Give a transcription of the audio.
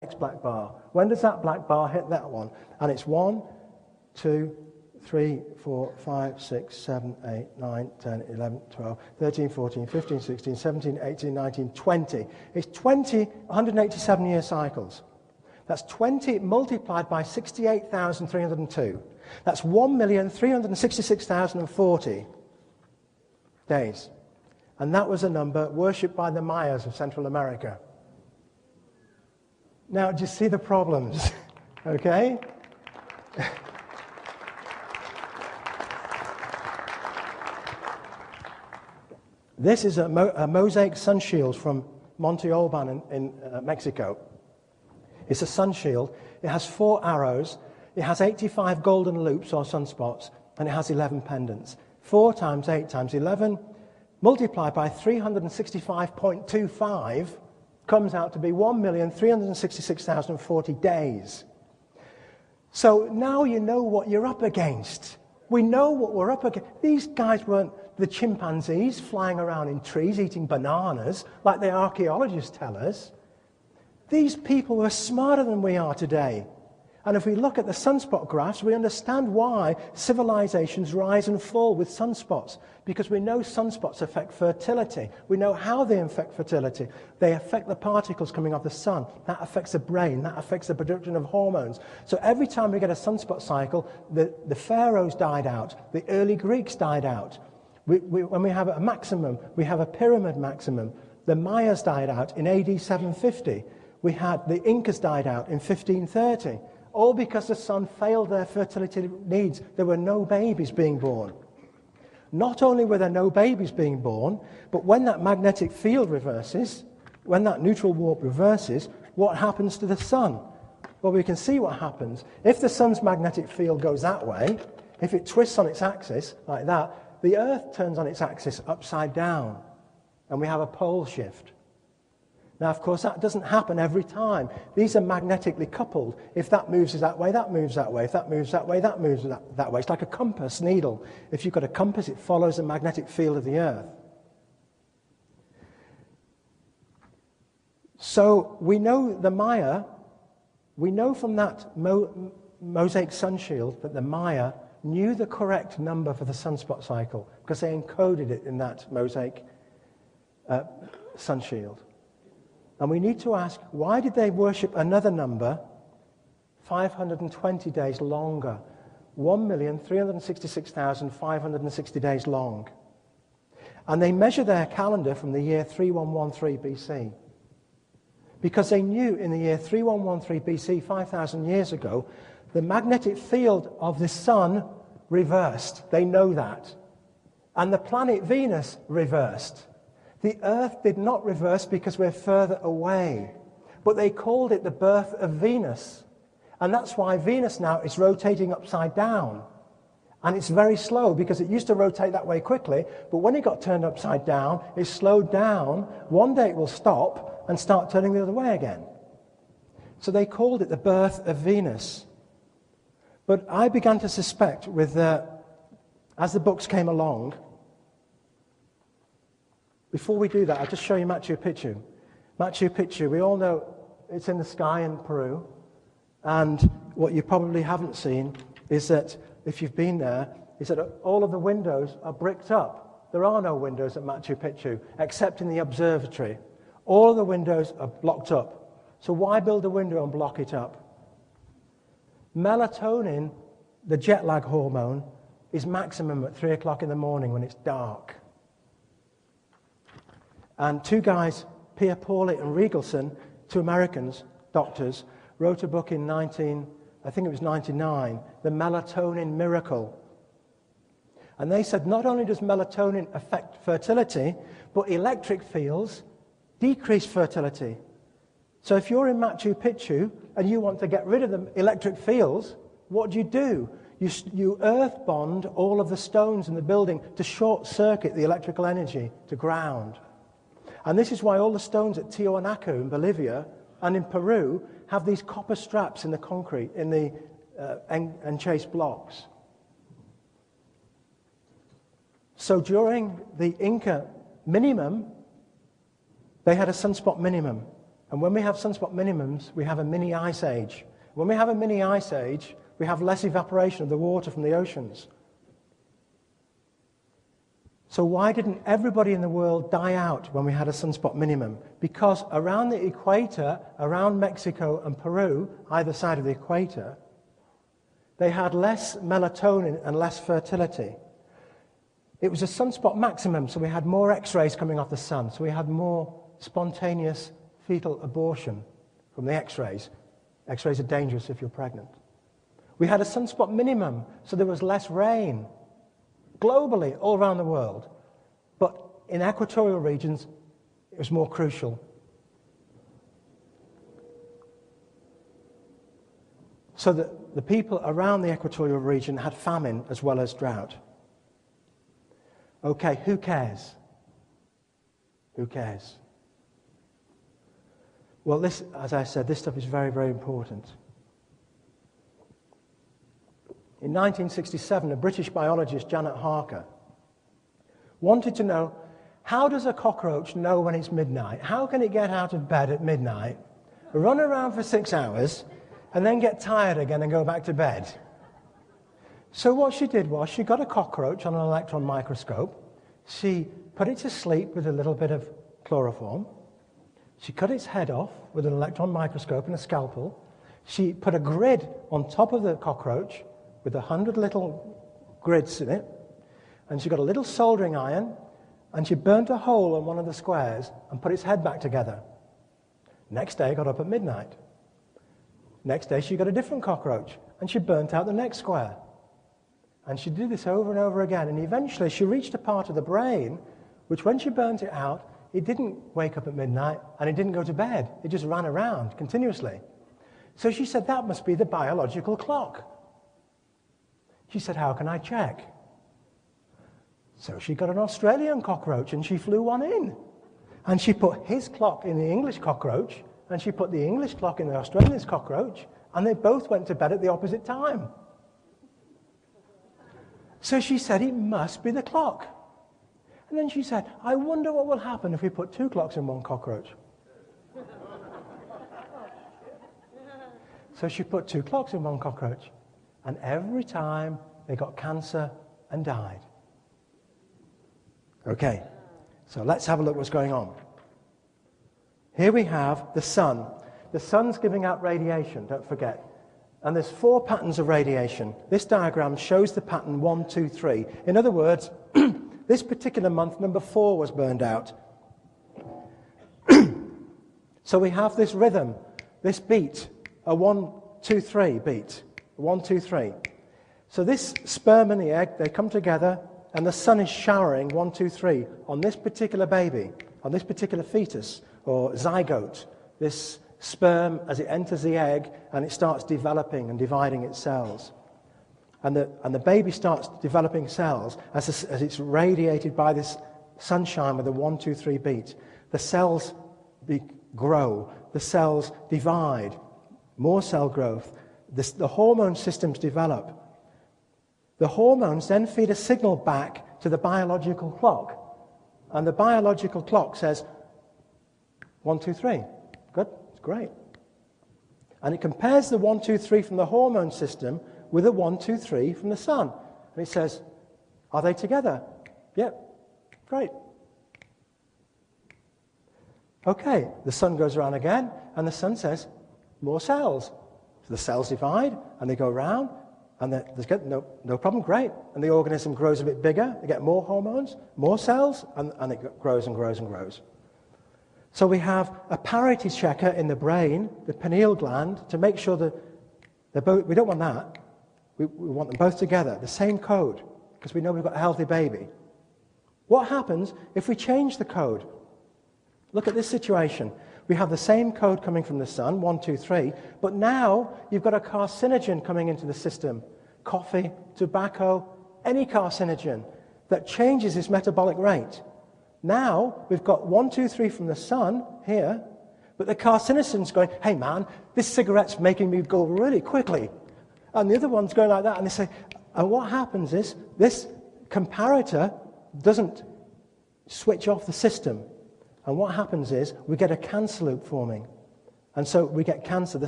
next black bar. When does that black bar hit that one? And it's 1, 2, 3, 4, 5, 6, 7, 8, 9, 10, 11, 12, 13, 14, 15, 16, 17, 18, 19, 20. It's 20 187-year cycles. That's 20 multiplied by 68,302. That's 1,366,040 days. And that was a number worshipped by the Mayas of Central America. Now, do you see the problems? Okay? This is a mosaic sun shield from Monte Alban in Mexico. It's a sun shield. It has 4 arrows. It has 85 golden loops or sunspots, and it has 11 pendants. 4 times 8 times 11 multiplied by 365.25 comes out to be 1,366,040 days. So now you know what you're up against. We know what we're up against. These guys weren't the chimpanzees flying around in trees eating bananas like the archaeologists tell us. These people were smarter than we are today. And if we look at the sunspot graphs, we understand why civilizations rise and fall with sunspots, because we know sunspots affect fertility. We know how they affect fertility. They affect the particles coming off the sun. That affects the brain. That affects the production of hormones. So every time we get a sunspot cycle, the pharaohs died out. The early Greeks died out. When we have a maximum, we have a pyramid maximum. The Mayas died out in AD 750. The Incas died out in 1530. All because the sun failed their fertility needs. There were no babies being born. Not only were there no babies being born, but when that magnetic field reverses, when that neutral warp reverses, what happens to the sun? Well, we can see what happens. If the sun's magnetic field goes that way, if it twists on its axis like that, the Earth turns on its axis upside down, and we have a pole shift. Now, of course, that doesn't happen every time. These are magnetically coupled. If that moves that way, that moves that way. If that moves that way, that moves that way. It's like a compass needle. If you've got a compass, it follows the magnetic field of the Earth. So we know the Maya, we know from that mosaic sun shield that the Maya knew the correct number for the sunspot cycle because they encoded it in that mosaic sun shield. And we need to ask, why did they worship another number 520 days longer? 1,366,560 days long. And they measure their calendar from the year 3113 BC. Because they knew in the year 3113 BC, 5,000 years ago, the magnetic field of the sun reversed. They know that. And the planet Venus reversed. The Earth did not reverse because we're further away. But they called it the birth of Venus. And that's why Venus now is rotating upside down. And it's very slow because it used to rotate that way quickly. But when it got turned upside down, it slowed down. One day it will stop and start turning the other way again. So they called it the birth of Venus. But I began to suspect as the books came along. Before we do that, I'll just show you Machu Picchu. Machu Picchu, we all know it's in the sky in Peru. And what you probably haven't seen is that, if you've been there, is that all of the windows are bricked up. There are no windows at Machu Picchu, except in the observatory. All of the windows are blocked up. So why build a window and block it up? Melatonin, the jet lag hormone, is maximum at 3 o'clock in the morning when it's dark. And 2 guys, Pierre Pauly and Riegelson, 2 Americans, doctors, wrote a book in 1999, The Melatonin Miracle. And they said not only does melatonin affect fertility, but electric fields decrease fertility. So if you're in Machu Picchu and you want to get rid of the electric fields, what do? You earth bond all of the stones in the building to short circuit the electrical energy to ground. And this is why all the stones at Tiwanaku in Bolivia and in Peru have these copper straps in the concrete, in the enchased blocks. So during the Inca minimum, they had a sunspot minimum. And when we have sunspot minimums, we have a mini ice age. When we have a mini ice age, we have less evaporation of the water from the oceans. So why didn't everybody in the world die out when we had a sunspot minimum? Because around the equator, around Mexico and Peru, either side of the equator, they had less melatonin and less fertility. It was a sunspot maximum, so we had more X-rays coming off the sun, so we had more spontaneous fetal abortion from the X-rays. X-rays are dangerous if you're pregnant. We had a sunspot minimum, so there was less rain globally, all around the world. But in equatorial regions, it was more crucial. So that the people around the equatorial region had famine as well as drought. Okay, who cares? Who cares? Well, this, as I said, this stuff is very, very important. In 1967, a British biologist, Janet Harker, wanted to know, how does a cockroach know when it's midnight? How can it get out of bed at midnight, run around for 6 hours, and then get tired again and go back to bed? So what she did was, she got a cockroach on an electron microscope, she put it to sleep with a little bit of chloroform, she cut its head off with an electron microscope and a scalpel, she put a grid on top of the cockroach with 100 little grids in it, and she got a little soldering iron, and she burnt a hole in one of the squares and put its head back together. Next day, got up at midnight. Next day, she got a different cockroach, and she burnt out the next square. And she did this over and over again, and eventually she reached a part of the brain which, when she burnt it out, it didn't wake up at midnight, and it didn't go to bed. It just ran around continuously. So she said, that must be the biological clock. She said, how can I check? So she got an Australian cockroach and she flew one in. And she put his clock in the English cockroach, and she put the English clock in the Australian's cockroach, and they both went to bed at the opposite time. So she said, it must be the clock. And then she said, I wonder what will happen if we put 2 clocks in one cockroach. So she put 2 clocks in one cockroach. And every time they got cancer and died. Okay, so let's have a look what's going on. Here we have the sun. The sun's giving out radiation, don't forget. And there's 4 patterns of radiation. This diagram shows the pattern 1, 2, 3. In other words, this particular month, number 4 was burned out. So we have this rhythm, this beat, a 1, 2, 3 beat. 1, 2, 3. So this sperm and the egg, they come together, and the sun is showering 1, 2, 3 on this particular baby, on this particular fetus or zygote. This sperm, as it enters the egg, and it starts developing and dividing its cells. And the baby starts developing cells as it's radiated by this sunshine with a 1, 2, 3 beat. The cells grow, the cells divide, more cell growth. The hormone systems develop. The hormones then feed a signal back to the biological clock. And the biological clock says, 1, 2, 3. Good, it's great. And it compares the 1, 2, 3 from the hormone system with a 1, 2, 3 from the sun. And it says, are they together? Yep, great. Okay, the sun goes around again, and the sun says, more cells. So the cells divide, and they go around, and there's no problem, great. And the organism grows a bit bigger, they get more hormones, more cells, and it grows and grows and grows. So we have a parity checker in the brain, the pineal gland, to make sure that they're both, we don't want that. We want them both together, the same code, because we know we've got a healthy baby. What happens if we change the code? Look at this situation. We have the same code coming from the sun, 1, 2, 3, but now you've got a carcinogen coming into the system. Coffee, tobacco, any carcinogen that changes its metabolic rate. Now we've got 1, 2, 3 from the sun here, but the carcinogen's going, hey man, this cigarette's making me go really quickly. And the other one's going like that, and they say, and what happens is this comparator doesn't switch off the system. And what happens is we get a cancer loop forming. And so we get cancer. The